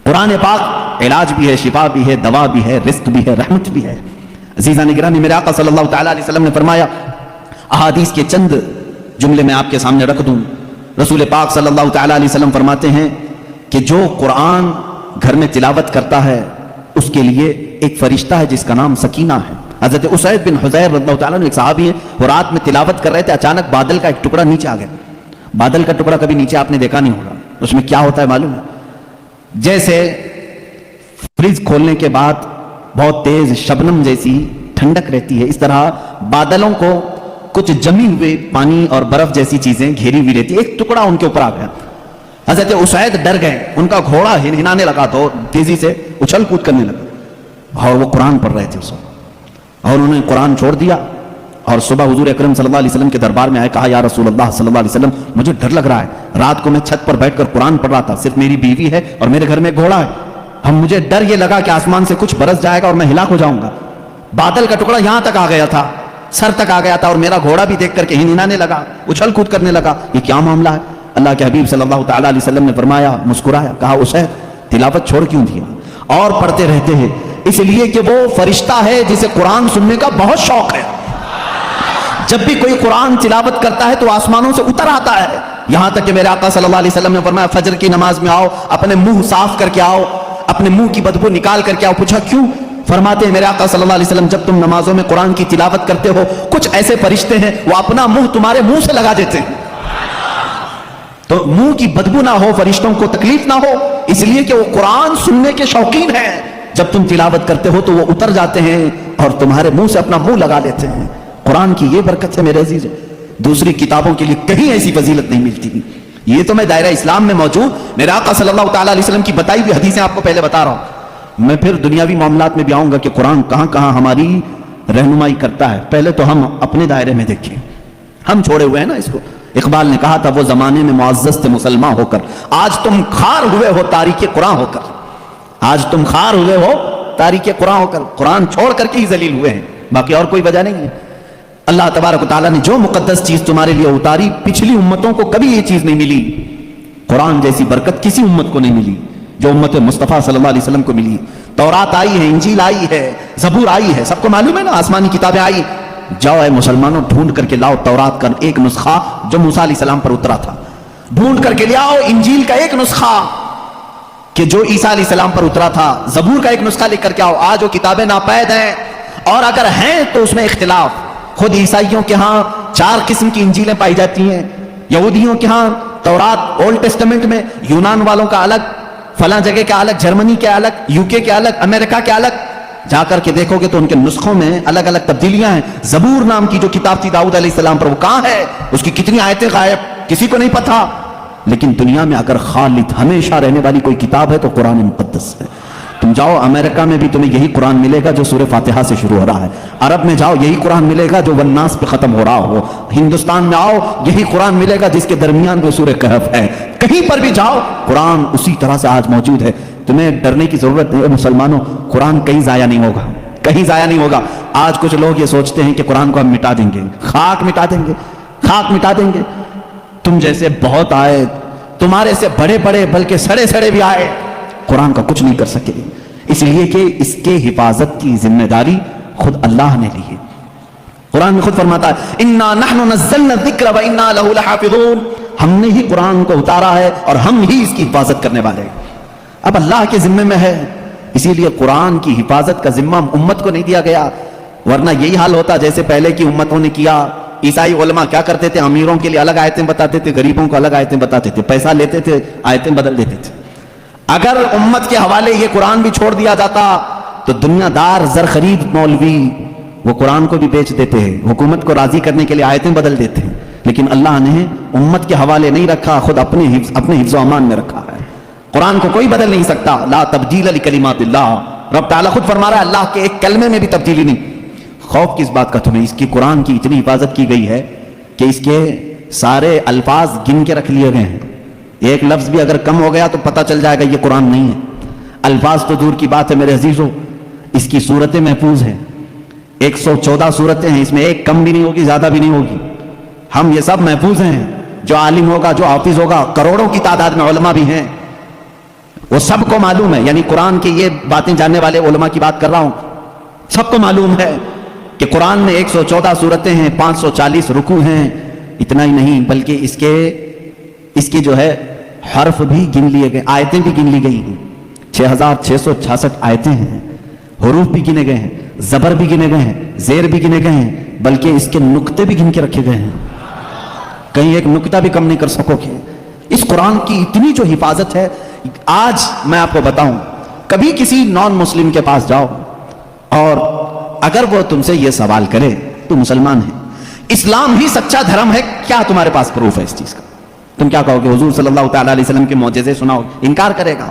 قرآن پاک علاج بھی ہے، شفا بھی ہے، دوا بھی ہے، رزق بھی ہے، رحمت بھی ہے۔ عزیزان گرامی، میرے آقا صلی اللہ تعالیٰ علیہ وسلم نے فرمایا، احادیث کے چند جملے میں آپ کے سامنے رکھ دوں۔ رسول پاک صلی اللہ تعالیٰ علیہ وسلم فرماتے ہیں کہ جو قرآن گھر میں تلاوت کرتا ہے اس کے لیے ایک فرشتہ ہے جس کا نام سکینہ ہے۔ حضرت اسید بن حضیر رضی اللہ تعالیٰ عنہ ایک صحابی ہیں، وہ رات میں تلاوت کر رہے تھے، اچانک بادل کا ایک ٹکڑا نیچے آ گیا۔ بادل کا ٹکڑا کبھی نیچے آپ نے دیکھا نہیں ہوگا، اس میں کیا ہوتا ہے معلوم ہے؟ جیسے فریج کھولنے کے بعد بہت تیز شبنم جیسی ٹھنڈک رہتی ہے، اس طرح بادلوں کو کچھ جمی ہوئے پانی اور برف جیسی چیزیں گھیری ہوئی رہتی ہے، ایک ٹکڑا ان کے اوپر آ گیا۔ حضرت اسید ڈر گئے، ان کا گھوڑا ہنانے لگا تو تیزی سے اچھل کود کرنے لگا، اور وہ قرآن پڑھ رہے تھے اس وقت، اور انہوں نے قرآن چھوڑ دیا اور صبح حضور اکرم صلی اللہ علیہ وسلم کے دربار میں آئے، کہا یا رسول اللہ صلی اللہ علیہ وسلم مجھے ڈر لگ رہا ہے، رات کو میں چھت پر بیٹھ کر قرآن پڑھ رہا تھا، صرف میری بیوی ہے اور میرے گھر میں ایک گھوڑا ہے، ہم مجھے ڈر یہ لگا کہ آسمان سے کچھ برس جائے گا اور میں ہلاک ہو جاؤں گا۔ بادل کا ٹکڑا یہاں تک آ گیا تھا، سر تک آ گیا تھا، اور میرا گھوڑا بھی دیکھ کر کے ہنانے لگا، اچھل کود کرنے لگا، یہ کیا معاملہ ہے؟ اللہ کے حبیب صلی اللہ تعالیٰ علیہ وسلم نے فرمایا، مسکرایا، کہا اسے تلاوت چھوڑ کیوں دیا؟ اور پڑھتے رہتے ہیں، اس لیے کہ وہ فرشتہ ہے جسے قرآن سننے کا بہت شوق ہے۔ جب بھی کوئی قرآن تلاوت کرتا ہے تو آسمانوں سے اتر آتا ہے، یہاں تک کہ میرے آقا صلی اللہ علیہ وسلم نے فرمایا فجر کی نماز میں آؤ، اپنے منہ صاف کر کے آؤ، اپنے منہ کی بدبو نکال کر کے آؤ۔ پوچھا کیوں؟ فرماتے ہیں میرے آقا صلی اللہ علیہ وسلم جب تم نمازوں میں قرآن کی تلاوت کرتے ہو کچھ ایسے فرشتے ہیں وہ اپنا منہ تمہارے منہ سے لگا دیتے ہیں، تو منہ کی بدبو نہ ہو، فرشتوں کو تکلیف نہ ہو، اس لیے کہ وہ قرآن سننے کے شوقین ہیں، جب تم تلاوت کرتے ہو تو وہ اتر جاتے ہیں اور تمہارے منہ سے اپنا منہ لگا لیتے ہیں۔ قرآن کی یہ برکت ہے میرے عزیز، دوسری کتابوں کے لیے کہیں ایسی فضیلت نہیں ملتی۔ یہ تو میں دائرہ اسلام میں موجود میرے آقا صلی اللہ تعالیٰ علیہ وسلم کی بتائی ہوئی حدیثیں آپ کو پہلے بتا رہا ہوں، میں پھر دنیاوی معاملات میں بھی آؤں گا کہ قرآن کہاں کہاں ہماری رہنمائی کرتا ہے۔ پہلے تو ہم اپنے دائرے میں دیکھیں، ہم چھوڑے ہوئے ہیں نا اس کو۔ اقبال نے کہا تھا وہ زمانے میں معزز تھے مسلمان ہو کر، آج تم خار ہوئے ہو تاریخ قرآن ہو کر، آج تم خار ہوئے ہو تاریخ قرآن ہو کر، قرآن چھوڑ کر کے ہی ذلیل ہوئے ہیں، باقی اور کوئی وجہ نہیں ہے۔ اللہ تبارک و تعالیٰ نے جو مقدس چیز تمہارے لیے اتاری، پچھلی امتوں کو کبھی یہ چیز نہیں ملی، قرآن جیسی برکت کسی امت کو نہیں ملی جو امت مصطفیٰ صلی اللہ علیہ وسلم کو ملی۔ تورات آئی ہے، انجیل آئی ہے، زبور آئی ہے، سب کو معلوم ہے نا، آسمانی کتابیں آئی۔ جاؤ اے مسلمانوں ڈھونڈ کر کے لاؤ تورات کا ایک نسخہ جو موسیٰ علیہ السلام پر اترا تھا، ڈھونڈ کر کے لاؤ انجیل کا ایک نسخہ کہ جو عیسیٰ علیہ السلام پر اترا تھا، زبور کا ایک نسخہ لے کر کے آؤ۔ آج وہ کتابیں ناپید ہیں، اور اگر ہیں تو اس میں اختلاف۔ خود عیسائیوں کے ہاں 4 قسم کی انجیلیں پائی جاتی ہیں، یہودیوں کے ہاں تورات اولڈ ٹیسٹمنٹ میں یونان والوں کا الگ، فلاں جگہ کا الگ، جرمنی کے الگ، UK کے الگ، امریکہ کے الگ۔ جا کر کے دیکھو گے تو ان کے نسخوں میں الگ الگ تبدیلیاں ہیں۔ زبور نام کی جو کتاب تھی داؤد علیہ السلام پر، وہ کہاں ہے؟ اس کی کتنی آیتیں غائب، کسی کو نہیں پتا۔ لیکن دنیا میں اگر خالد ہمیشہ رہنے والی کوئی کتاب ہے تو قرآن مقدس ہے۔ تم جاؤ امریکہ میں بھی تمہیں یہی قرآن ملے گا جو سورہ فاتحہ سے شروع ہو رہا ہے، عرب میں جاؤ یہی قرآن ملے گا جو والناس پہ ختم ہو رہا ہو، ہندوستان میں آؤ یہی قرآن ملے گا جس کے درمیان میں سورہ کہف ہے، کہیں پر بھی جاؤ قرآن اسی طرح سے آج موجود ہے۔ تمہیں ڈرنے کی ضرورت نہیں ہے مسلمانوں، قرآن کہیں ضائع نہیں ہوگا، کہیں ضائع نہیں ہوگا۔ آج کچھ لوگ یہ سوچتے ہیں کہ قرآن کو ہم مٹا دیں گے، خاک مٹا دیں گے، خاک مٹا دیں گے۔ تم جیسے بہت آئے، تمہارے سے بڑے بڑے بلکہ سڑے سڑے بھی آئے، قرآن کا کچھ نہیں کر سکے، اس لیے کہ اس کے حفاظت کی ذمہ داری خود اللہ نے لی ہے۔ قرآن میں خود فرماتا ہے اِنَّا نَحْنُ نَزَّلْنَا الذِّكْرَ وَإِنَّا لَهُ لَحَافِظُونَ، ہم نے ہی قرآن کو اتارا ہے اور ہم ہی اس کی حفاظت کرنے والے ہیں۔ اب اللہ کے ذمے میں ہے، اسی لیے قرآن کی حفاظت کا ذمہ امت کو نہیں دیا گیا، ورنہ یہی حال ہوتا جیسے پہلے کی امتوں نے کیا۔ عیسائی علماء کیا کرتے تھے؟ امیروں کے لیے الگ آیتیں بتاتے تھے، غریبوں کو الگ آیتیں بتاتے تھے، پیسہ لیتے تھے، آیتیں بدل دیتے تھے۔ اگر امت کے حوالے یہ قرآن بھی چھوڑ دیا جاتا تو دنیا دار زر خرید مولوی وہ قرآن کو بھی بیچ دیتے ہیں، حکومت کو راضی کرنے کے لیے آیتیں بدل دیتے ہیں، لیکن اللہ نے امت کے حوالے نہیں رکھا، خود اپنے حفظ و امان میں رکھا ہے۔ قرآن کو کوئی بدل نہیں سکتا، لا تبدیل لکلمات اللہ، رب تعالیٰ خود فرما رہا ہے اللہ کے ایک کلمے میں بھی تبدیلی نہیں۔ خوف کس بات کا تمہیں؟ اس کی قرآن کی اتنی حفاظت کی گئی ہے کہ اس کے سارے الفاظ گن کے رکھ لیے گئے ہیں، ایک لفظ بھی اگر کم ہو گیا تو پتہ چل جائے گا یہ قرآن نہیں ہے۔ الفاظ تو دور کی بات ہے میرے عزیزوں، اس کی صورتیں محفوظ ہیں، 114 صورتیں ہیں، اس میں ایک کم بھی نہیں ہوگی زیادہ بھی نہیں ہوگی، ہم یہ سب محفوظ ہیں۔ جو عالم ہوگا، جو حافظ ہوگا، کروڑوں کی تعداد میں علماء بھی ہیں، وہ سب کو معلوم ہے, یعنی قرآن کی یہ باتیں جاننے والے علماء کی بات کر رہا ہوں, سب کو معلوم ہے کہ قرآن میں 114 سورتیں ہیں, 540 رکوع ہیں. اتنا ہی نہیں بلکہ اس کی جو ہے حرف بھی گن لیے گئے, آیتیں بھی گن لی گئی ہیں. 6666 آیتیں ہیں, حروف بھی گنے گئے ہیں, زبر بھی گنے گئے ہیں, زیر بھی گنے گئے ہیں, بلکہ اس کے نقطے بھی گن کے رکھے گئے ہیں. کہیں ایک نقطہ بھی کم نہیں کر سکو گے. اس قرآن کی اتنی جو حفاظت ہے, آج میں آپ کو بتاؤں, کبھی کسی نان مسلم کے پاس جاؤ اور اگر وہ تم سے یہ سوال کرے تو مسلمان ہے, اسلام ہی سچا دھرم ہے, کیا تمہارے پاس پروف ہے اس چیز کا؟ تم کیا کہو گے؟ حضور صلی اللہ تعالیٰ علیہ وسلم کے معجزے سناؤ. انکار کرے گا.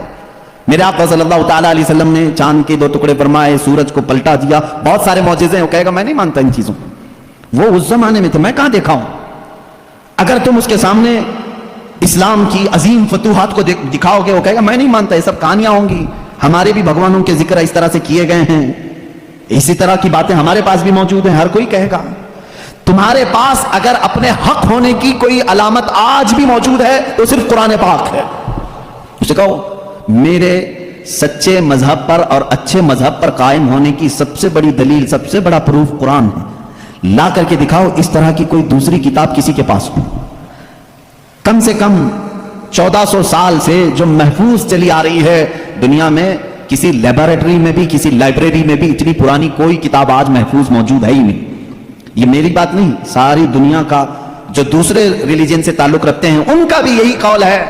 میرے آقا صلی اللہ تعالیٰ علیہ وسلم نے چاند کے 2 ٹکڑے فرمائے, سورج کو پلٹا دیا, بہت سارے معجزے ہیں. وہ کہے گا میں نہیں مانتا ان چیزوں, وہ اس زمانے میں تھے, میں کہاں دیکھا ہوں. اگر تم اس کے سامنے اسلام کی عظیم فتوحات کو دکھاؤ گے, وہ کہے گا میں نہیں مانتا, یہ سب کہانیاں ہوں گی, ہمارے بھی بھگوانوں کے ذکر اس طرح سے کیے گئے ہیں, اسی طرح کی باتیں ہمارے پاس بھی موجود ہیں. ہر کوئی کہے گا. تمہارے پاس اگر اپنے حق ہونے کی کوئی علامت آج بھی موجود ہے تو صرف قرآن پاک ہے. اسے کہو میرے سچے مذہب پر اور اچھے مذہب پر قائم ہونے کی سب سے بڑی دلیل, سب سے بڑا پروف قرآن ہے, لا کر کے دکھاؤ. اس طرح کی کوئی دوسری کتاب کسی کے پاس ہو, کم سے کم 1400 سال سے جو محفوظ چلی آ رہی ہے دنیا میں, کسی لیبارٹری میں بھی, کسی لائبریری میں بھی اتنی پرانی کوئی کتاب آج محفوظ موجود ہے ہی نہیں. یہ میری بات نہیں, ساری دنیا کا جو دوسرے ریلیجن سے تعلق رکھتے ہیں ان کا بھی یہی قول ہے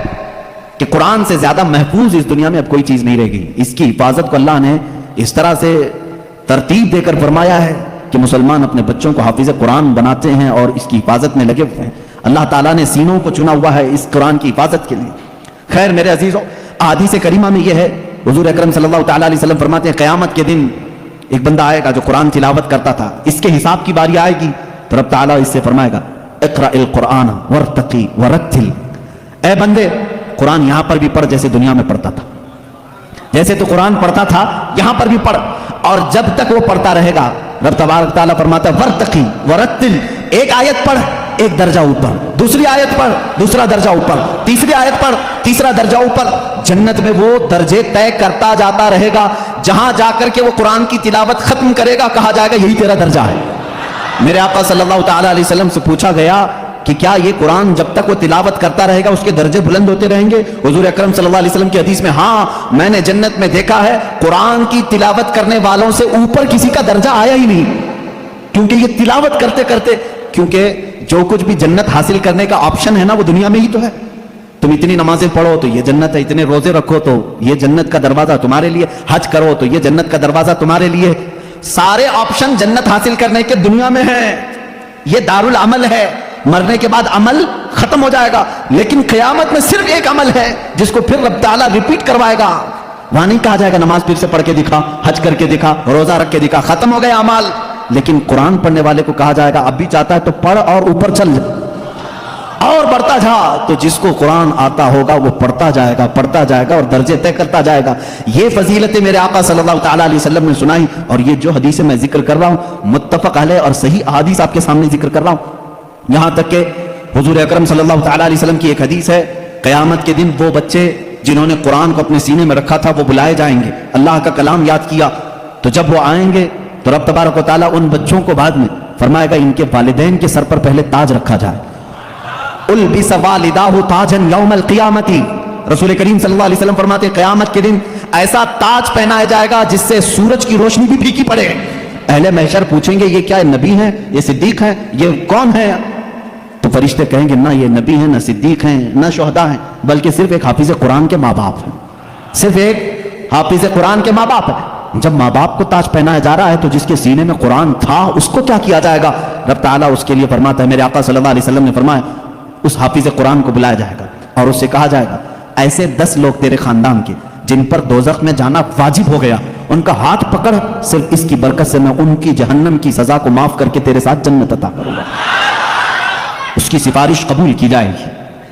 کہ قرآن سے زیادہ محفوظ اس دنیا میں اب کوئی چیز نہیں رہ گئی. اس کی حفاظت کو اللہ نے اس طرح سے ترتیب دے کر فرمایا ہے کہ مسلمان اپنے بچوں کو حافظ قرآن بناتے ہیں اور اس کی حفاظت میں لگے ہوئے ہیں. اللہ تعالیٰ نے سینوں کو چنا ہوا ہے اس قرآن کی حفاظت کے لیے. خیر میرے عزیزوں, احادیث کریمہ میں یہ ہے, حضور اکرم صلی اللہ تعالیٰ علیہ وسلم فرماتے ہیں قیامت کے دن ایک بندہ آئے گا جو قرآن تلاوت کرتا تھا, اس کے حساب کی باری آئے گی تو رب تعالیٰ اس سے فرمائے گا اقرأ القرآن ورتقی ورتل, اے بندے قرآن یہاں پر بھی پڑھ جیسے دنیا میں پڑھتا تھا, جیسے تو قرآن پڑھتا تھا یہاں پر بھی پڑھ, اور جب تک وہ پڑھتا رہے گا رب تبارک تعالیٰ فرماتا ہے ورتقی ورتل, ایک آیت پڑھ ایک درجہ اوپر, دوسری آیت پڑھ دوسرا درجہ اوپر, تیسری آیت پڑھ تیسرا درجہ اوپر. جنت میں وہ درجے طے کرتا جاتا رہے گا, جہاں جا کر کے وہ قرآن کی تلاوت ختم کرے گا کہا جائے گا یہی تیرا درجہ ہے. میرے آقا صلی اللہ تعالیٰ علیہ وسلم سے پوچھا گیا کہ کیا یہ قرآن جب تک وہ تلاوت کرتا رہے گا اس کے درجے بلند ہوتے رہیں گے؟ حضور اکرم صلی اللہ علیہ وسلم کی حدیث میں, ہاں میں نے جنت میں دیکھا ہے قرآن کی تلاوت کرنے والوں سے اوپر کسی کا درجہ آیا ہی نہیں, کیونکہ یہ تلاوت کرتے کرتے, کیونکہ جو کچھ بھی جنت حاصل کرنے کا آپشن ہے نا وہ دنیا میں ہی تو ہے. تم اتنی نمازیں پڑھو تو یہ جنت ہے, اتنے روزے رکھو تو یہ جنت کا دروازہ تمہارے لیے, حج کرو تو یہ جنت کا دروازہ تمہارے لیے. سارے آپشن جنت حاصل کرنے کے دنیا میں ہیں, یہ دارالعمل ہے, مرنے کے بعد عمل ختم ہو جائے گا, لیکن قیامت میں صرف ایک عمل ہے جس کو پھر رب تعالیٰ ریپیٹ کروائے گا. وہاں نہیں کہا جائے گا نماز پھر سے پڑھ کے دکھا, حج کر کے دکھا, روزہ رکھ کے دکھا, ختم ہو گئے اعمال. لیکن قرآن پڑھنے والے کو کہا جائے گا اب بھی چاہتا ہے تو پڑھ اور اوپر چل اور بڑھتا جا. تو جس کو قرآن آتا ہوگا وہ پڑھتا جائے گا اور درجے طے کرتا جائے گا. یہ فضیلتیں میرے آقا صلی اللہ تعالیٰ علیہ وسلم نے سنائی, اور یہ جو حدیثیں میں ذکر کر رہا ہوں متفق علیہ اور صحیح احادیث آپ کے سامنے ذکر کر رہا ہوں. یہاں تک کہ حضور اکرم صلی اللہ تعالیٰ علیہ وسلم کی ایک حدیث ہے, قیامت کے دن وہ بچے جنہوں نے قرآن کو اپنے سینے میں رکھا تھا وہ بلائے جائیں گے, اللہ کا کلام یاد کیا, تو جب وہ آئیں گے تو رب تبارک و تعالیٰ ان بچوں کو بعد میں فرمائے گا ان کے والدین کے سر پر پہلے تاج رکھا جائے. البس والداہ تاجا یوم القیامت, رسول کریم صلی اللہ علیہ وسلم فرماتے ہیں قیامت کے دن ایسا تاج پہنایا جائے گا جس سے سورج کی روشنی بھی پھیکی پڑے. اہل محشر پوچھیں گے یہ کیا نبی ہیں, یہ صدیق ہیں, یہ کون ہے؟ تو فرشتے کہیں گے نہ یہ نبی ہیں, نہ صدیق ہیں, نہ شہداء ہیں, بلکہ صرف ایک حافظ قرآن کے ماں باپ ہیں, صرف ایک حافظ قرآن کے ماں باپ ہیں. جب ماں باپ کو تاج پہنایا جا رہا ہے تو جس کے سینے میں قرآن تھا اس کو کیا کیا جائے گا؟ رب تعالیٰ اس کے لیے فرماتا ہے, میرے آقا صلی اللہ علیہ وسلم نے فرمایا اس حافظ قرآن کو بلایا جائے گا اور اس سے کہا جائے گا ایسے 10 لوگ تیرے خاندان کے جن پر دوزخ میں جانا واجب ہو گیا, ان کا ہاتھ پکڑ, صرف اس کی برکت سے میں ان کی جہنم کی سزا کو معاف کر کے تیرے ساتھ جنت عطا کروں گا. اس کی سفارش قبول کی جائے گی.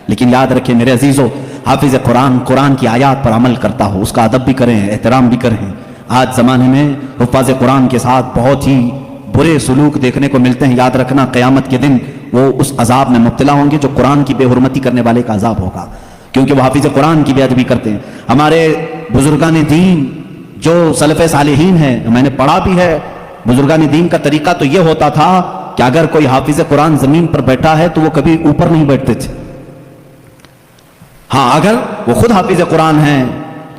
لیکن یاد رکھیں میرے عزیزو, حافظ قرآن کی آیات پر عمل کرتا ہو, اس کا ادب بھی کریں, احترام بھی کریں. آج زمانے میں حفاظ قرآن کے ساتھ بہت ہی برے سلوک دیکھنے کو ملتے ہیں. یاد رکھنا قیامت کے دن وہ اس عذاب میں مبتلا ہوں گے جو قرآن کی بے حرمتی کرنے والے کا عذاب ہوگا. کیونکہ وہ حافظ قرآن کی بے ادبی کرتے ہیں. ہمارے بزرگان دین جو سلف صالحین ہیں, میں نے پڑھا بھی ہے, بزرگان دین کا طریقہ تو یہ ہوتا تھا کہ اگر کوئی حافظ قرآن زمین پر بیٹھا ہے تو وہ کبھی اوپر نہیں بیٹھتے تھے. ہاں اگر وہ خود حافظ قرآن ہیں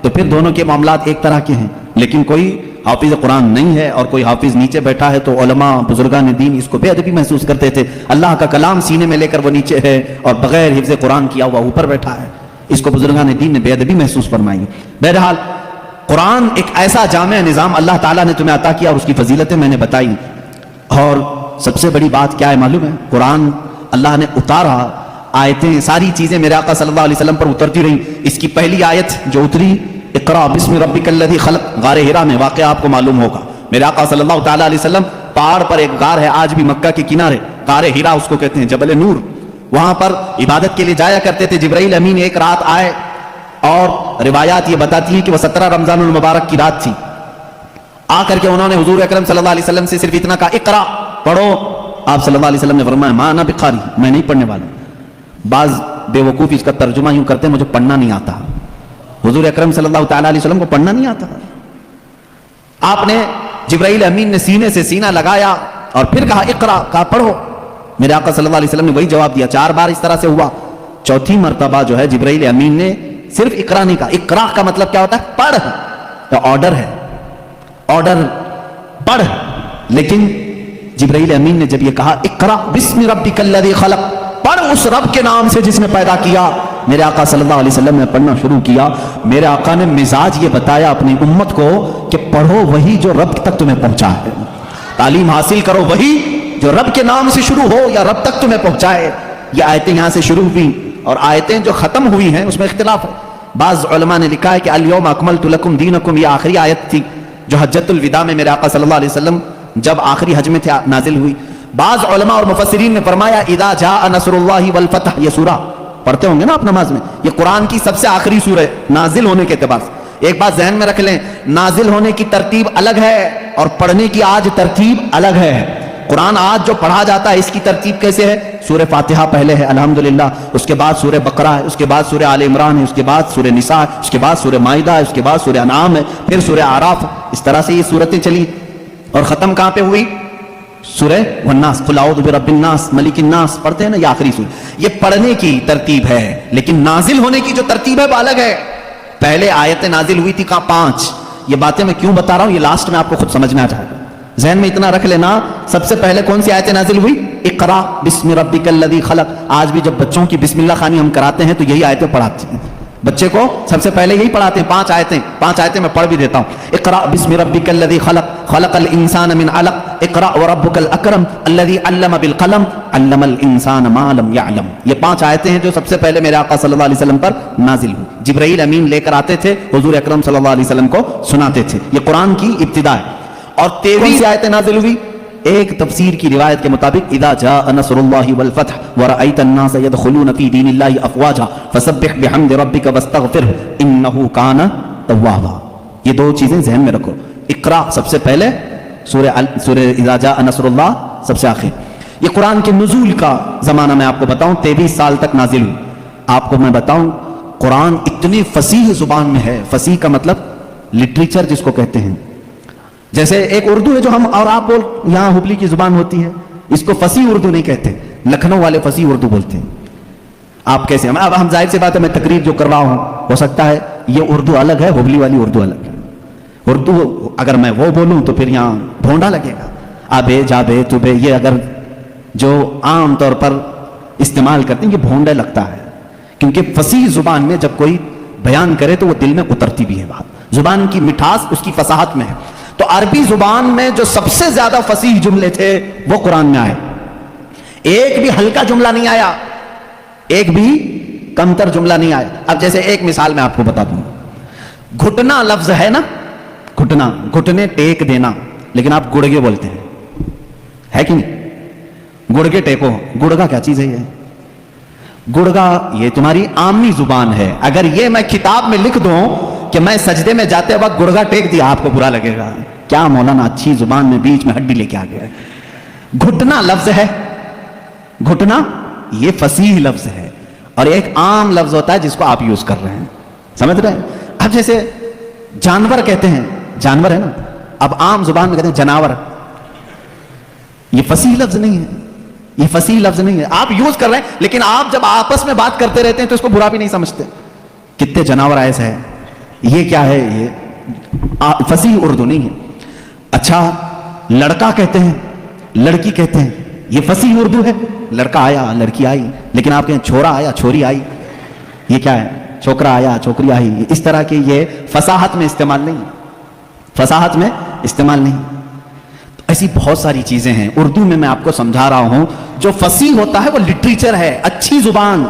تو پھر دونوں کے معاملات ایک طرح کے ہیں, لیکن کوئی حافظ قرآن نہیں ہے اور کوئی حافظ نیچے بیٹھا ہے تو علماء بزرگان دین اس کو بے ادبی محسوس کرتے تھے. اللہ کا کلام سینے میں لے کر وہ نیچے ہے اور بغیر حفظ قرآن کیا ہوا اوپر بیٹھا ہے, اس کو بزرگان دین نے بے ادبی محسوس فرمائی. بہرحال قرآن ایک ایسا جامع نظام اللہ تعالیٰ نے تمہیں عطا کیا اور اس کی فضیلتیں میں نے بتائی. اور سب سے بڑی بات کیا ہے معلوم ہے؟ قرآن اللہ نے اتارا, آیتیں ساری چیزیں میرے آقا صلی اللہ علیہ وسلم پر اترتی رہیں. اس کی پہلی آیت جو اتری اقرا بسم ربک الذی خلق, غار ہرا میں واقعہ آپ کو معلوم ہوگا. میرے آقا صلی اللہ تعالیٰ علیہ وسلم پہاڑ پر ایک غار ہے آج بھی مکہ کے کنارے, غار ہرا اس کو کہتے ہیں, جبل نور, وہاں پر عبادت کے لیے جایا کرتے تھے. جبرائیل امین ایک رات آئے اور روایات یہ بتاتی ہیں کہ وہ 17 رمضان المبارک کی رات تھی. آ کر کے انہوں نے حضور اکرم صلی اللہ علیہ وسلم سے صرف اتنا کہا اقرا, پڑھو. آپ صلی اللہ علیہ وسلم نے فرمایا ما انا بقاری, میں نہیں پڑھنے والا. بعض بے وقوف اس کا ترجمہ یوں کرتے ہیں مجھے پڑھنا نہیں آتا. حضور اکرم صلی اللہ تعالیٰ علیہ وسلم کو پڑھنا نہیں آتا. آپ نے جبرائیل امین نے سینے سے سینہ لگایا اور پھر کہا اقرا, کہا پڑھو. میرے آقا صلی اللہ علیہ وسلم نے وہی جواب دیا. 4 بار اس طرح سے ہوا. چوتھی مرتبہ جو ہے جبرائیل امین نے صرف اقرا نہیں کہا. اقرا کا مطلب کیا ہوتا ہے؟ پڑھ. تو آرڈر ہے, آرڈر پڑھ. لیکن جبرائیل امین نے جب یہ کہا اقرا بسم ربک الذی خلق, پڑھ اس رب کے نام سے جس نے پیدا کیا, میرے آقا صلی اللہ علیہ وسلم نے پڑھنا شروع کیا. میرے آقا نے مزاج یہ بتایا اپنی امت کو کہ پڑھو وہی جو رب تک تمہیں پہنچا ہے, تعلیم حاصل کرو وہی جو رب کے نام سے شروع ہو یا رب تک تمہیں پہنچائے. یہ آیتیں یہاں سے شروع ہوئی اور آیتیں جو ختم ہوئی ہیں اس میں اختلاف ہے. بعض علماء نے لکھا ہے کہ الیوم اکملت لکم دینکم, یہ آخری آیت تھی جو حجۃ الوداع میں میرے آقا صلی اللہ علیہ وسلم جب آخری حج میں تھے نازل ہوئی. بعض علماء اور مفسرین نے فرمایا اذا جاء نصر اللہ والفتح, یہ سورہ پڑھتے ہوں گے نا آپ نماز میں, یہ قرآن کی سب سے آخری سورہ نازل ہونے کے اعتبار سے. ایک بات ذہن میں رکھ لیں, نازل ہونے کی ترتیب الگ ہے اور پڑھنے کی آج ترتیب الگ ہے. قرآن آج جو پڑھا جاتا ہے اس کی ترتیب کیسے ہے؟ سورہ فاتحہ پہلے ہے الحمدللہ, اس کے بعد سورہ بقرہ ہے, اس کے بعد سورہ آل عمران ہے, اس کے بعد سورہ نساء ہے, اس کے بعد سورہ مائدہ ہے, اس کے بعد سورہ انعام ہے, پھر سورہ اعراف. اس طرح سے یہ سورتیں چلی اور ختم کہاں پہ ہوئی؟ سورہ والناس, قل اعوذ برب الناس ملک الناس, پڑھتے ہیں نا, یہ آخری سورہ. یہ پڑھنے کی ترتیب ہے, لیکن نازل ہونے کی جو ترتیب ہے وہ الگ ہے. پہلے آیتیں نازل ہوئی تھی کہاں؟ 5. یہ باتیں میں کیوں بتا رہا ہوں, یہ لاسٹ میں آپ کو خود سمجھ میں آ جائے گا. ذہن میں اتنا رکھ لینا, سب سے پہلے کون سی آیتیں نازل ہوئی؟ اقرا بسم ربک الذی خلق. آج بھی جب بچوں کی بسم اللہ خوانی ہم کراتے ہیں تو یہی آیتیں پڑھاتے ہیں بچے کو, سب سے پہلے یہی پڑھاتے ہیں. 5 آیتیں میں پڑھ بھی دیتا ہوں. اقرا بسم ربک الذی خلق خلق الانسان من علق اقرا وربک الاکرم الذی علم بالقلم علم الانسان ما لم یعلم. یہ 5 آیتیں ہیں جو سب سے پہلے میرے آقا صلی اللہ علیہ وسلم پر نازل ہوئی. جبرائیل امین لے کر آتے تھے, حضور اکرم صلی اللہ علیہ وسلم کو سناتے تھے. یہ قرآن کی ابتدا ہے. اور 23 آیتیں نازل ہوئی. ایک تفسیر کی روایت کے مطابق اذا جاء نصر اللہ والفتح ورأيت الناس يدخلون في دين الله افواجا فسبح بحمد ربك واستغفره انه كان توابا. یہ 2 چیزیں ذہن میں رکھو. اقرا سب سے پہلے, سورہ اذا جاء نصر اللہ سب سے آخر. یہ قرآن کے نزول کا زمانہ میں آپ کو بتاؤں 23 سال تک نازل ہوئی. آپ کو میں بتاؤں قرآن اتنی فصیح زبان میں ہے. فصیح کا مطلب لٹریچر جس کو کہتے ہیں. جیسے ایک اردو ہے جو ہم اور آپ یہاں ہبلی کی زبان ہوتی ہے, اس کو فصیح اردو نہیں کہتے, لکھنؤ والے فصیح اردو بولتے ہیں. آپ کیسے اب ہم ظاہر سی بات ہے میں تقریر جو کر رہا ہوں ہو سکتا ہے یہ اردو الگ ہے, ہبلی والی اردو الگ ہے. اردو اگر میں وہ بولوں تو پھر یہاں بھونڈا لگے گا. آبے جابے توبے, یہ اگر جو عام طور پر استعمال کرتے ہیں یہ بھونڈا لگتا ہے, کیونکہ فصیح زبان میں جب کوئی بیان کرے تو وہ دل میں اترتی بھی ہے بات. زبان کی مٹھاس اس کی فصاحت میں ہے. تو عربی زبان میں جو سب سے زیادہ فصیح جملے تھے وہ قرآن میں آئے. ایک بھی ہلکا جملہ نہیں آیا, ایک بھی کمتر جملہ نہیں آیا. اب جیسے ایک مثال میں آپ کو بتا دوں, گھٹنا لفظ ہے نا, گھٹنا, گھٹنے ٹیک دینا, لیکن آپ گڑگے بولتے ہیں, ہے کہ نہیں؟ گڑگے ٹیکو, گڑگا کیا چیز ہے؟ یہ گڑگا یہ تمہاری عامی زبان ہے. اگر یہ میں کتاب میں لکھ دوں کہ میں سجدے میں جاتے وقت گڑگا ٹیک دیا, آپ کو برا لگے گا. کیا مولانا اچھی زبان میں بیچ میں ہڈی لے کے آ گیا. گھٹنا لفظ ہے, گھٹنا یہ فصیح لفظ ہے. اور ایک عام لفظ ہوتا ہے جس کو آپ یوز کر رہے ہیں. سمجھ رہے ہیں؟ اب جیسے جانور کہتے ہیں، جانور ہے نا، اب عام زبان میں کہتے ہیں جناور. یہ فصیح لفظ نہیں ہے، یہ فصیح لفظ نہیں ہے، آپ یوز کر رہے ہیں، لیکن آپ جب آپس میں بات کرتے رہتے ہیں تو اس کو برا بھی نہیں سمجھتے. کتنے جناور ایسے ہیں، یہ کیا ہے، یہ فصیح اردو نہیں ہے. اچھا لڑکا کہتے ہیں، لڑکی کہتے ہیں، یہ فصیح اردو ہے. لڑکا آیا، لڑکی آئی. لیکن آپ کہیں چھوڑا آیا، چھوری آئی، یہ کیا ہے، چھوکرا آیا، چھوکری آئی. اس طرح کے یہ فصاحت میں استعمال نہیں، فصاحت میں استعمال نہیں. تو ایسی بہت ساری چیزیں ہیں اردو میں آپ کو سمجھا رہا ہوں. جو فصیح ہوتا ہے وہ لٹریچر ہے، اچھی زبان.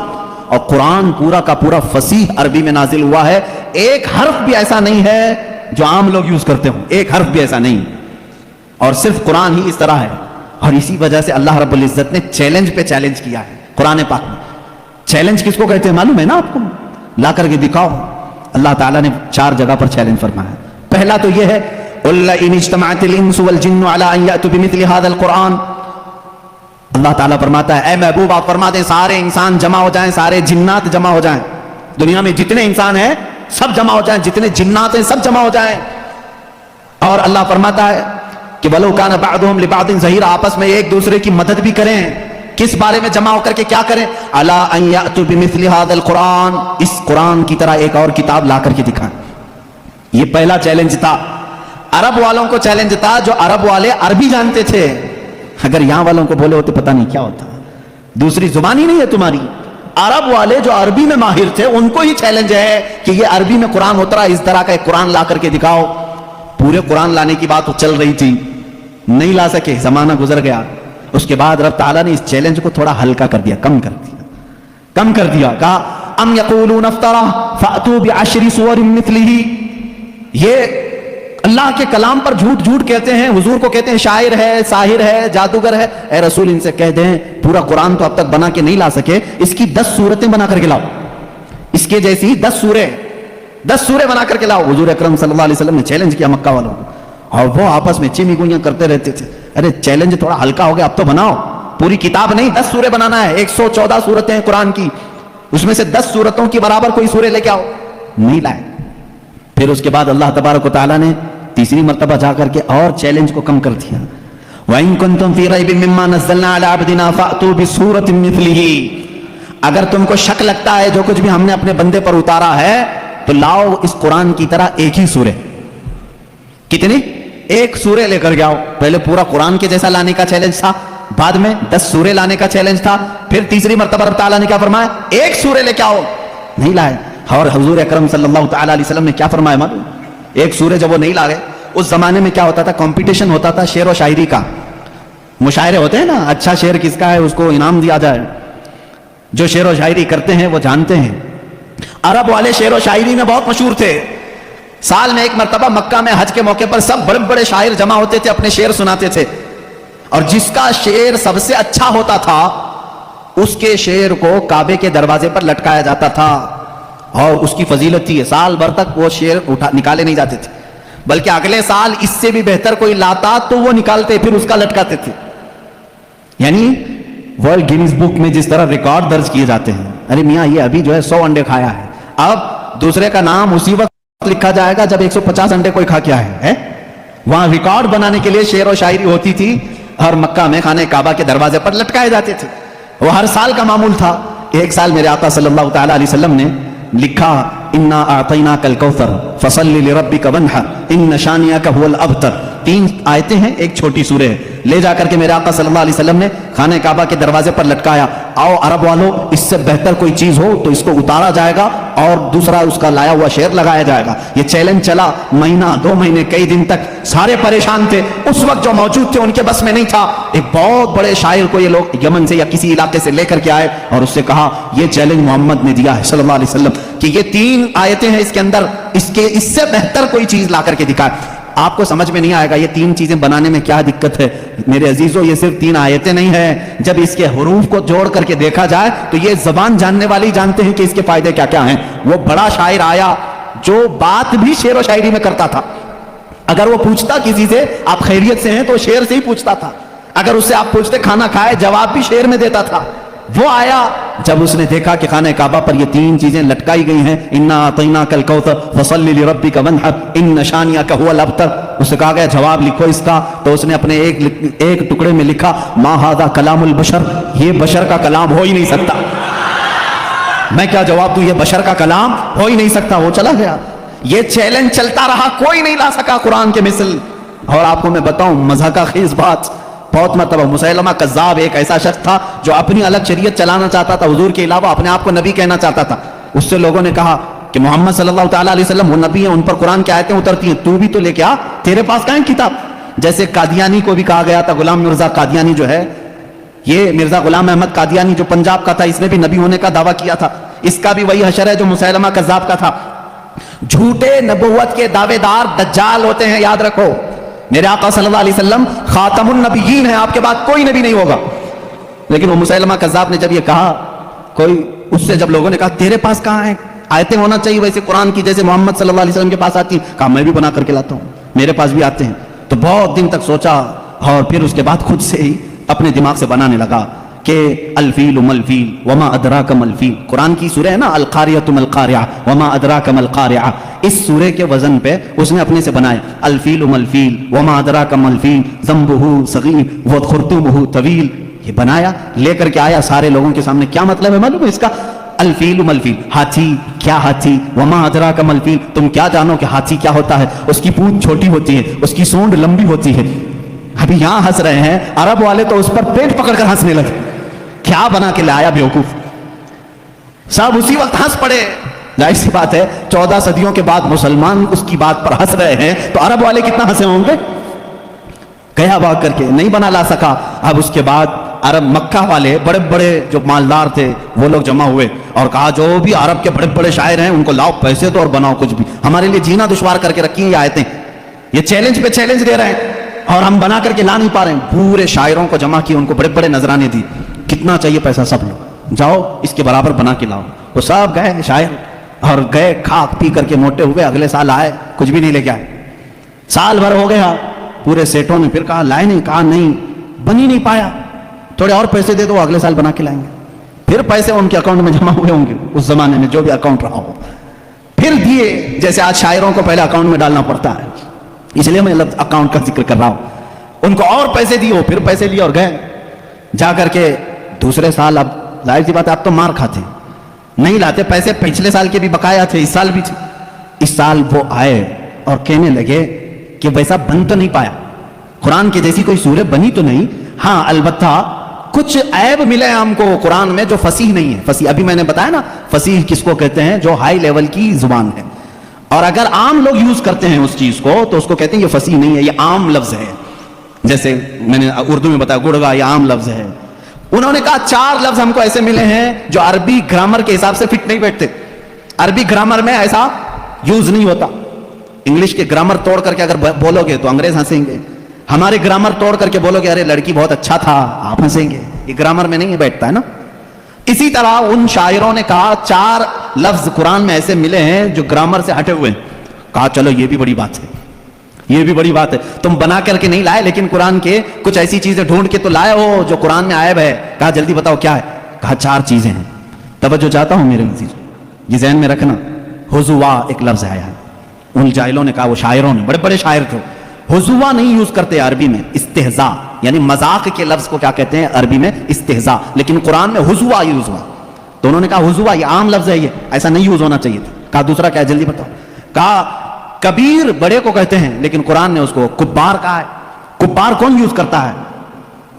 اور قرآن پورا کا پورا فصیح عربی میں نازل ہوا ہے. ایک حرف بھی ایسا نہیں ہے جو عام لوگ یوز کرتے ہوں، ایک حرف بھی ایسا نہیں. اور صرف قرآن ہی اس طرح ہے. اور اسی وجہ سے اللہ رب العزت نے چیلنج پہ چیلنج کیا ہے قرآن پاک میں. چیلنج کس کو کہتے ہیں معلوم ہے نا آپ کو؟ لا کر کے دکھاؤ. اللہ تعالیٰ نے 4 جگہ پر چیلنج فرمایا. پہلا تو یہ ہے قُلْ إِنِ اجْتَمَعَتِ الْإِنسُ وَالْجِنُّ عَلَىٰ أَن يَأْتُوا بِمِثْلِ هَٰذَا الْقُرْآنِ. اللہ تعالیٰ فرماتا ہے اے محبوب آپ فرما دیں سارے انسان جمع ہو جائیں، سارے جنات جمع ہو جائیں. دنیا میں جتنے انسان ہیں سب جمع ہو جائیں، جتنے جنات ہیں سب جمع ہو جائیں. اور اللہ فرماتا ہے کہ وَلَوْ كَانَ بَعْضُهُمْ لِبَعْضٍ ظَهِيرًا، آپس میں ایک دوسرے کی مدد بھی کریں. کس بارے میں جمع ہو کر کے کیا کریں؟ عَلَىٰ أَن يَأْتُوا بِمِثْلِ هَٰذَا الْقُرْآنِ، اس قرآن کی طرح ایک اور کتاب لا کر کے دکھائیں. یہ پہلا چیلنج تھا. عرب والوں کو چیلنج تھا، جو عرب والے عربی جانتے تھے. اگر یہاں والوں کو بولے ہوتے پتہ نہیں کیا ہوتا، دوسری زبان ہی نہیں ہے تمہاری. عرب والے جو عربی میں ماہر تھے ان کو ہی چیلنج ہے کہ یہ عربی میں قرآن اترا، اس طرح کا ایک قرآن لا کر کے دکھاؤ. پورے قرآن لانے کی بات چل رہی تھی، نہیں لا سکے، زمانہ گزر گیا. اس کے بعد رب تعالیٰ نے اس چیلنج کو تھوڑا ہلکا کر دیا، کم کر دیا. کہا ام یقولون افترا فأتوا بعشر سور مثلہ. یہ اللہ کے کلام پر جھوٹ کہتے ہیں، حضور کو کہتے ہیں شاعر ہے، ساحر ہے، جادوگر ہے. اے رسول ان سے کہہ دیں پورا قرآن تو اب تک بنا کے نہیں لا سکے، اس کی 10 صورتیں بنا کر کے لاؤ. اس کے جیسی 10 سورے بنا کر کے لاؤ. حضور اکرم صلی اللہ علیہ وسلم نے چیلنج کیا مکہ والوں کو، اور وہ آپس میں چمی گوئیاں کرتے رہتے تھے. ارے چیلنج تھوڑا ہلکا ہو گیا، اب تو بناؤ. پوری کتاب نہیں 10 سورے بنانا ہے. 114 سورتیں ہیں قرآن کی، اس میں سے 10 سورتوں کی برابر کوئی سورے لے کے آؤ. نہیں لائے. پھر اس کے بعد اللہ تبارک و تعالیٰ نے تیسری مرتبہ جا کر کے اور چیلنج کو کم کر دیا. وَإِن كُنتُمْ فِي رَيْبٍ مِّمَّا نَزَّلْنَا عَلَىٰ عَبْدِنَا فَأْتُوا بِسُورَةٍ مِّثْلِهِ. اگر تم کو شک لگتا ہے جو کچھ بھی ہم نے اپنے بندے پر اتارا ہے تو لاؤ اس قرآن کی طرح ایک ہی سورے. کتنی؟ ایک سورے لے کر جاؤ. پہلے پورا قرآن کے جیسا لانے کا چیلنج تھا، بعد میں 10 سورے لانے کا چیلنج تھا. پھر تیسری مرتبہ رب تعالیٰ نے کیا فرمایا؟ ایک سورے لے کے آؤ. نہیں لائے. اور حضور اکرم صلی اللہ تعالیٰ علیہ وسلم نے کیا فرمایا معلوم؟ ایک سورے جب وہ نہیں لائے، اس زمانے میں کیا ہوتا تھا، کمپٹیشن ہوتا تھا شعر و شاعری کا. مشاعرے ہوتے ہیں نا، اچھا شعر کس کا ہے اس کو انعام دیا جائے. جو شعر و شاعری کرتے ہیں وہ جانتے ہیں. عرب والے شعر و شاعری میں بہت مشہور تھے. سال میں ایک مرتبہ مکہ میں حج کے موقع پر سب بڑے بڑے شاعر جمع ہوتے تھے، اپنے شعر سناتے تھے. اور جس کا شعر سب سے اچھا ہوتا تھا اس کے شعر کو کعبے کے دروازے پر لٹکایا جاتا تھا. اور اس کی فضیلت تھی، سال بھر تک وہ شعر نکالے نہیں جاتے تھے، بلکہ اگلے سال اس سے بھی بہتر کوئی لاتا تو وہ نکالتے پھر اس کا لٹکاتے تھے. یعنی ورلڈ گینیز بک میں جس طرح ریکارڈ درج کیے جاتے ہیں، ارے میاں یہ ابھی جو ہے 100 انڈے کھایا ہے، اب دوسرے کا نام اسی وقت لکھا جائے گا جب 150 انڈے کوئی کھا کیا ہے. وہاں ریکارڈ بنانے کے لیے شعر و شاعری ہوتی تھی اور مکہ میں خانہ کعبہ کے دروازے پر لٹکائے جاتے تھے. وہ ہر سال کا معمول تھا. ایک سال میرے آقا صلی اللہ تعالی علیہ وسلم نے لکھا انا اعطیناک الکوثر فصل لربک وانحر ان شانئک هو الابتر. 3 آیتیں ہیں، ایک چھوٹی سورہ ہے. لے جا کر کے میرے آقا صلی اللہ علیہ وسلم نے خانہ کعبہ کے دروازے پر لٹکایا. آؤ عرب والوں، اس سے بہتر کوئی چیز ہو تو اس کو اتارا جائے گا اور دوسرا اس کا لایا ہوا شعر لگایا جائے گا. یہ چیلنج چلا مہینہ 2 مہینے کئی دن تک. سارے پریشان تھے. اس وقت جو موجود تھے ان کے بس میں نہیں تھا. ایک بہت بڑے شاعر کو یہ لوگ یمن سے یا کسی علاقے سے لے کر کے آئے اور اس سے کہا یہ چیلنج محمد نے دیا ہے صلی اللہ علیہ وسلم کہ یہ 3 آیتیں ہیں اس کے اندر، اس سے بہتر کوئی چیز لا کر کے دکھائے. آپ کو سمجھ میں نہیں آئے گا یہ 3 چیزیں بنانے میں کیا دقت ہے. میرے عزیزو یہ صرف 3 آیتیں نہیں ہیں. جب اس کے حروف کو جوڑ کر کے دیکھا جائے تو یہ زبان جاننے والے جانتے ہیں کہ اس کے فائدے کیا کیا ہیں. وہ بڑا شاعر آیا جو بات بھی شعر و شاعری میں کرتا تھا. اگر وہ پوچھتا کسی سے آپ خیریت سے ہیں تو شعر سے ہی پوچھتا تھا. اگر اس سے آپ پوچھتے کھانا کھائے جواب بھی شعر میں دیتا تھا. وہ آیا جب اس نے دیکھا کہ خانہ کعبہ پر یہ 3 چیزیں لٹکائی گئی ہیں، انا اعطیناک الکوثر فصلی لربک وانحر ان شانئک ھو الابتر، اسے کہا گیا جواب لکھو اس کا، تو اس نے اپنے ایک ٹکڑے میں لکھا ما ھذا کلام البشر، یہ بشر کا کلام ہو ہی نہیں سکتا، میں کیا جواب دوں، یہ بشر کا کلام ہو ہی نہیں سکتا، وہ چلا گیا۔ یہ چیلنج چلتا رہا، کوئی نہیں لا سکا قرآن کے مثل۔ اور آپ کو میں بتاؤں مزاح کا خیز بات، بہت مرتبہ مسیلمہ کذاب ایک ایسا شخص تھا جو اپنی الگ شریعت چلانا چاہتا تھا، حضور کے علاوہ اپنے آپ کو نبی کہنا چاہتا تھا۔ اس سے لوگوں نے کہا کہ محمد صلی اللہ تعالیٰ علیہ وسلم وہ نبی ہیں، ان پر قرآن کی آیتیں اترتی ہیں، تو بھی تو لے کے آ، تیرے پاس کہاں ہے کتاب؟ جیسے قادیانی کو بھی کہا گیا تھا، غلام مرزا قادیانی جو ہے، یہ مرزا غلام احمد قادیانی جو پنجاب کا تھا، اس نے بھی نبی ہونے کا دعویٰ کیا تھا، اس کا بھی وہی حشر ہے جو مسیلمہ کذاب کا تھا۔ جھوٹے نبوت کے دعوے دار دجال ہوتے ہیں، یاد رکھو۔ میرے آقا صلی اللہ علیہ وسلم خاتم النبیین ہیں، آپ کے بعد کوئی نبی نہیں ہوگا۔ لیکن وہ مسیلمہ کذاب نے جب یہ کہا، کوئی اس سے جب لوگوں نے کہا تیرے پاس کہاں ہے آیتیں، ہونا چاہیے ویسے قرآن کی جیسے محمد صلی اللہ علیہ وسلم کے پاس آتی ہیں، کہا میں بھی بنا کر کے لاتا ہوں، میرے پاس بھی آتے ہیں۔ تو بہت دن تک سوچا، اور پھر اس کے بعد خود سے ہی اپنے دماغ سے بنانے لگا کہ الفیل ملفیل وما ادراک ملفیل، قرآن کی سورہ ہے نا القاریۃ ملقاریہ وما ادراک ملقاریہ، اس سورہ کے وزن پہ اس نے اپنے سے بنایا الفیل ملفیل وما ادراک ملفیل ذنبہ صغیر وخرطومہ طویل، یہ بنایا لے کر کے آیا سارے لوگوں کے سامنے۔ کیا مطلب ہے معلوم ہے اس کا؟ الفیل ملفیل، ہاتھی، کیا ہاتھی، وما ادراک ملفیل، تم کیا جانو کہ ہاتھی کیا ہوتا ہے؟ اس کی پونچھ چھوٹی ہوتی ہے، اس کی سونڈ لمبی ہوتی ہے۔ ابھی یہاں ہنس رہے ہیں، عرب والے تو اس پر پیٹ پکڑ کر ہنسنے لگے، کیا بنا کے لایا بیوقوف، سب اسی وقت ہنس پڑے۔ ظاہر سی بات ہے 14 صدیوں کے بعد مسلمان اس کی بات پر ہنس رہے ہیں تو عرب والے کتنا ہنسے ہوں گے۔ گیا بھاگ کر کے، نہیں بنا لا سکا۔ اب اس کے بعد عرب مکہ والے بڑے بڑے جو مالدار تھے وہ لوگ جمع ہوئے اور کہا جو بھی عرب کے بڑے بڑے شاعر ہیں ان کو لاؤ پیسے دو اور بناؤ کچھ بھی، ہمارے لیے جینا دشوار کر کے رکھی ہیں یہ آیتیں، یہ چیلنج پہ چیلنج دے رہے ہیں اور ہم بنا کر کے لا نہیں پا رہے ہیں۔ پورے شاعروں کو جمع کیے، ان کو بڑے بڑے نذرانے دی، کتنا چاہیے پیسہ سب لو، جاؤ اس کے برابر بنا کے لاؤ۔ وہ سب گئے شاعر اور گئے، کھا پی کر کے موٹے ہوئے، اگلے سال آئے کچھ بھی نہیں لے کے آئے۔ سال بھر ہو گیا، پورے سیٹوں نے پھر کہا لائے نہیں، کہا نہیں بن ہی نہیں پایا، تھوڑے اور پیسے دے دو اگلے سال بنا کے لائیں گے۔ پھر پیسے ان کے اکاؤنٹ میں جمع ہوئے ہوں گے اس زمانے میں جو بھی اکاؤنٹ رہا ہو، پھر دیے، جیسے آج شاعروں کو پہلے اکاؤنٹ میں ڈالنا پڑتا ہے، اس لیے میں لفظ اکاؤنٹ کا ذکر کر رہا ہوں۔ ان کو اور پیسے دیے، پھر پیسے لیے اور گئے، جا کر کے دوسرے سال اب ظاہر سی بات ہے اب تو مار کھاتے نہیں لاتے پیسے، پچھلے سال کے بھی بقایا تھے، اس سال بھی تھے۔ اس سال وہ آئے اور کہنے لگے کہ ویسا بن تو نہیں پایا، قرآن کی جیسی کوئی سورہ بنی تو نہیں، ہاں البتہ کچھ عیب ملے ہم کو قرآن میں جو فصیح نہیں ہے۔ فصیح ابھی میں نے بتایا نا، فصیح کس کو کہتے ہیں؟ جو ہائی لیول کی زبان ہے، اور اگر عام لوگ یوز کرتے ہیں اس چیز کو تو اس کو کہتے ہیں یہ فصیح نہیں ہے، یہ عام لفظ ہے۔ جیسے میں نے اردو میں بتایا گڑگا، یہ عام لفظ ہے۔ انہوں نے کہا 4 لفظ ہم کو ایسے ملے ہیں جو عربی گرامر کے حساب سے فٹ نہیں بیٹھتے، عربی گرامر میں ایسا یوز نہیں ہوتا۔ انگلش کے گرامر توڑ کر کے اگر بولو گے تو انگریز ہنسیں گے، ہمارے گرامر توڑ کر کے بولو گے ارے لڑکی بہت اچھا تھا، آپ ہنسیں گے، یہ گرامر میں نہیں بیٹھتا ہے نا۔ اسی طرح ان شاعروں نے کہا 4 لفظ قرآن میں ایسے ملے ہیں جو گرامر سے ہٹے ہوئے ہیں۔ کہا چلو یہ بھی بڑی بات ہے، یہ بھی بڑی بات ہے، تم بنا کر کے نہیں لائے لیکن قرآن کے کچھ ایسی چیزیں ڈھونڈ کے تو لائے ہو جو قرآن میں عیب ہے۔ کہا جلدی بتاؤ کیا ہے؟ کہا 4 چیزیں ہیں۔ توجہ چاہتا ہوں میرے عزیز، یہ ذہن میں رکھنا، حضوا ایک لفظ آیا ہے، ان جاہلوں نے کہا، وہ شاعروں نے، بڑے بڑے شاعر تھے، حضوا نہیں یوز کرتے عربی میں، استہزاء یعنی مذاق کے لفظ کو کیا کہتے ہیں عربی میں؟ استہزاء، لیکن قرآن میں حضوا یوز ہوا۔ تو انہوں نے کہا حضوا یہ عام لفظ ہے، یہ ایسا نہیں یوز ہونا چاہیے تھا۔ کہا دوسرا کیا ہے جلدی بتاؤ؟ کہا کبیر بڑے کو کہتے ہیں لیکن قرآن نے اس کو کبار کہا ہے، کبار کون یوز کرتا ہے؟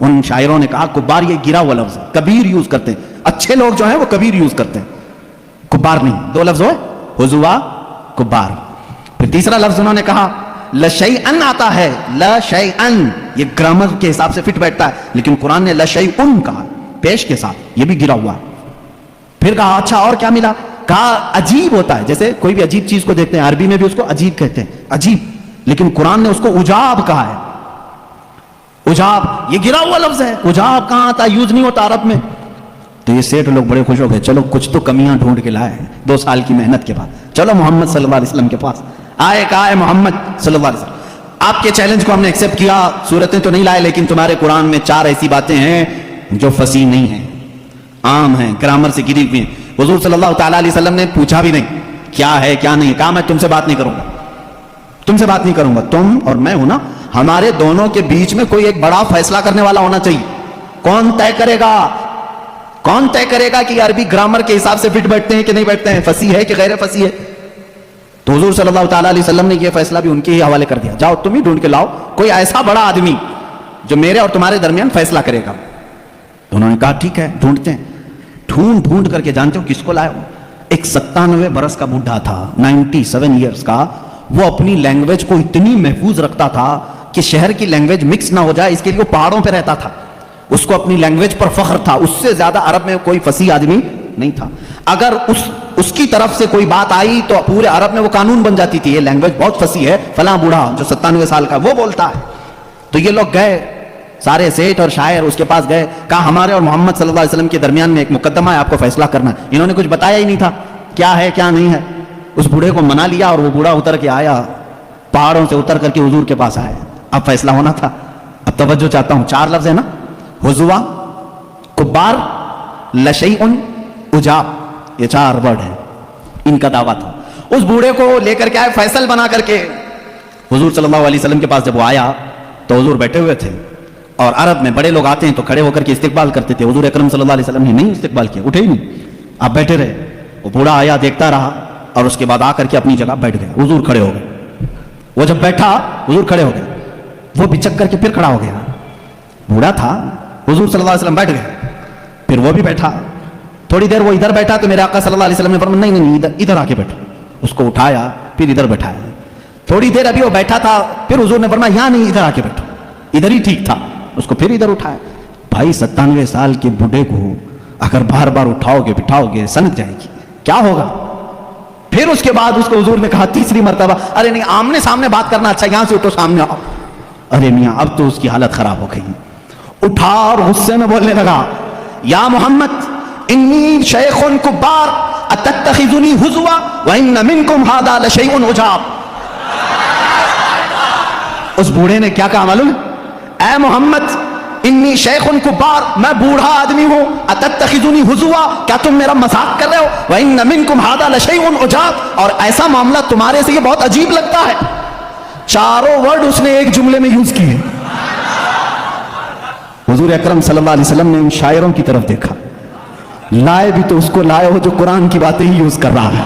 ان شاعروں نے کہا کبار یہ گرا ہوا لفظ ہے، کبیر یوز کرتے ہیں، اچھے لوگ جو ہیں وہ کبیر یوز کرتے ہیں، کبار نہیں۔ 2 لفظ ہوئے، حضوا، کبار۔ پھر تیسرا لفظ انہوں نے کہا لشیئن آتا ہے، لشیئن یہ گرامر کے حساب سے فٹ بیٹھتا ہے، لیکن قرآن نے لشیئن کہا پیش کے ساتھ، یہ بھی گرا ہوا ہے۔ پھر کہا اچھا اور کیا ملا؟ کہا عجیب ہوتا ہے، جیسے کوئی بھی عجیب چیز کو دیکھتے ہیں عربی میں بھی اس کو عجیب کہتے ہیں، عجیب، لیکن قرآن نے اس کو عجاب کہا ہے۔ عجاب یہ گرا ہوا لفظ ہے، عجاب کہاں آتا؟ یوز نہیں ہوتا عرب میں۔ تو یہ سیٹ لوگ بڑے خوش ہو گئے، چلو کچھ تو کمیاں ڈھونڈ کے لائے ہیں 2 سال کی محنت کے بعد، چلو محمد صلی اللہ علیہ وسلم کے پاس آئے، کہا ہے محمد صلی اللہ علیہ وسلم آپ کے چیلنج کو ہم نے ایکسپٹ کیا، صورتیں تو نہیں لائے لیکن تمہارے قرآن میں 4 ایسی باتیں ہیں جو فصیح نہیں ہیں، عام ہیں, گرامر سے گری ہوئی ہیں. حضور صلی اللہ تعالیٰ علیہ وسلم نے پوچھا بھی نہیں کیا ہے کیا نہیں, کہا میں تم سے بات نہیں کروں گا, تم سے بات نہیں کروں گا, تم اور میں ہوں نا, ہمارے دونوں کے بیچ میں کوئی ایک بڑا فیصلہ کرنے والا ہونا چاہیے. کون طے کرے گا, کون طے کرے گا کہ عربی گرامر کے حساب سے فٹ بیٹھتے ہیں کہ نہیں بیٹھتے ہیں, فصیح ہے کہ غیر فصیح ہے. تو حضور صلی اللہ تعالیٰ علیہ وسلم نے یہ فیصلہ بھی ان کے ہی حوالے کر دیا, جاؤ تم ہی ڈھونڈ کے لاؤ کوئی ایسا بڑا آدمی جو میرے اور تمہارے درمیان فیصلہ کرے گا. تو انہوں نے کہا ٹھیک ہے ڈھونڈتے ہیں. ڈھونڈ کر کے جانتے ہو کس کو لائے ہو؟ ایک 97 برس کا بڈھا تھا, 97 ایئرس کا. وہ اپنی لینگویج کو اتنی محفوظ رکھتا تھا کہ شہر کی لینگویج مکس نہ ہو جائے, اس کے لیے وہ پہاڑوں پہ رہتا تھا. اس کو اپنی لینگویج پر فخر تھا, اس سے زیادہ عرب میں کوئی فصیح آدمی نہیں تھا. اگر اس کی طرف سے کوئی بات آئی تو پورے عرب میں وہ قانون بن جاتی تھی, یہ لینگویج بہت فصیح ہے, فلاں بوڑھا جو 97 سال کا وہ بولتا ہے. تو یہ لوگ گئے, سارے سیٹ اور شاعر اس کے پاس گئے, کہا ہمارے اور محمد صلی اللہ علیہ وسلم کے درمیان میں ایک مقدمہ ہے, آپ کو فیصلہ کرنا ہے. انہوں نے کچھ بتایا ہی نہیں تھا کیا ہے کیا نہیں ہے. اس بوڑھے کو منا لیا اور وہ بوڑھا اتر کے آیا, پہاڑوں سے اتر کر کے حضور کے پاس آیا. اب فیصلہ ہونا تھا. اب توجہ چاہتا ہوں, 4 لفظ ہے نا, حضوا, کبار, لشیء, عجاب, یہ 4 ورڈ ہیں, ان کا دعویٰ تھا. اس بوڑھے کو لے کر کے آئے فیصل بنا کر کے. حضور صلی اللہ علیہ وسلم کے پاس جب وہ آیا تو حضور بیٹھے ہوئے تھے, اور عرب میں بڑے لوگ آتے ہیں تو کھڑے ہو کر کے استقبال کرتے تھے. حضور اکرم صلی اللہ علیہ وسلم نے نہیں استقبال کیا, اٹھے ہی نہیں, آپ بیٹھے رہے. وہ بوڑھا آیا, دیکھتا رہا, اور اس کے بعد آ کر کے اپنی جگہ بیٹھ گئے. حضور کھڑے ہو گئے. وہ جب بیٹھا حضور کھڑے ہو گئے. وہ بچک کر کے پھر کھڑا ہو گیا. بوڑھا تھا, حضور صلی اللہ علیہ وسلم بیٹھ گئے, پھر وہ بھی بیٹھا. تھوڑی دیر وہ ادھر بیٹھا تو میرے آقا صلی اللہ علیہ وسلم نے فرمایا نہیں ادھر آ کے بیٹھو. اس کو اٹھایا, پھر ادھر بیٹھایا. تھوڑی دیر ابھی وہ بیٹھا تھا, پھر حضور نے فرمایا یہاں نہیں, ادھر آ کے بیٹھو. ادھر ہی ٹھیک تھا. اس کو پھر ادھر اٹھایا. بھائی 97 سال کے بوڑھے کو اگر بار بار اٹھاؤ گے بٹھاؤ گے سنک جائے گی, کیا ہوگا؟ پھر اس کے بعد اس کو حضور نے کہا تیسری مرتبہ, ارے نہیں آمنے سامنے بات کرنا اچھا, یہاں سے اٹھو سامنے آؤ. ارے میاں اب تو اس کی حالت خراب ہو گئی. اٹھا اور غصے میں بولنے لگا, یا محمد انی شیخ کبار اتتخذنی حضوا وان منکم ھذا لشیء عجاب. اس بوڑھے نے کیا کہا معلوم ہے؟ اے محمد انی شیخ کبار, میں بوڑھا آدمی ہوں, اتتخذنی حضوا, کیا تم میرا مذاق کر رہے ہو؟ وان منکم ھذا لشیء عجاب, اور ایسا معاملہ تمہارے سے یہ بہت عجیب لگتا ہے. 4 ورڈ اس نے ایک جملے میں یوز کیے. حضور اکرم صلی اللہ علیہ وسلم نے ان شاعروں کی طرف دیکھا, لائے بھی تو اس کو لائے ہو جو قرآن کی باتیں ہی یوز کر رہا ہے.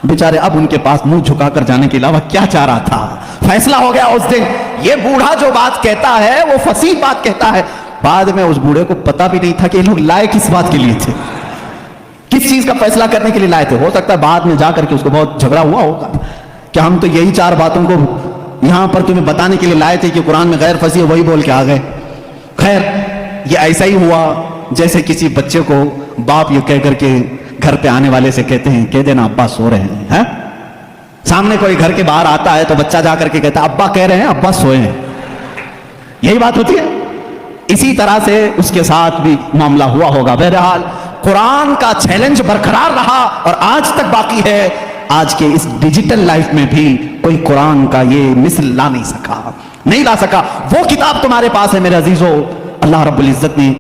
بیچارے اب ان کے پاس منہ جھکا کر جانے کے علاوہ کیا چاہ رہا تھا؟ فیصلہ ہو گیا اس دن. یہ بوڑھا جو بات کہتا ہے وہ فصیح بات کہتا ہے. بعد میں اس بوڑھے کو پتا بھی نہیں تھا کہ یہ لوگ لائے کس بات کے لیے تھے, کس چیز کا فیصلہ کرنے کے لیے لائے تھے. ہو سکتا ہے بعد میں جا کر کے اس کو بہت جھگڑا ہوا ہوگا کہ ہم تو یہی 4 باتوں کو یہاں پر تمہیں بتانے کے لیے لائے تھے کہ قرآن میں غیر فصیح, وہی بول کے آ گئے. خیر یہ ایسا ہی ہوا جیسے کسی بچے کو باپ یہ کہہ کر کے گھر پہ آنے والے سے کہتے ہیں کہہ دینا ابا سو رہے ہیں. سامنے کوئی گھر کے باہر آتا ہے تو بچہ جا کر کے کہتا ہے ابا کہہ رہے ہیں ابا سوئے ہیں. یہی بات ہوتی ہے. اسی طرح سے اس کے ساتھ بھی معاملہ ہوا ہوگا. بہرحال قرآن کا چیلنج برقرار رہا اور آج تک باقی ہے. آج کے اس ڈیجیٹل لائف میں بھی کوئی قرآن کا یہ مثل لا نہیں سکا, نہیں لا سکا. وہ کتاب تمہارے پاس ہے میرے عزیزو. اللہ رب العزت نے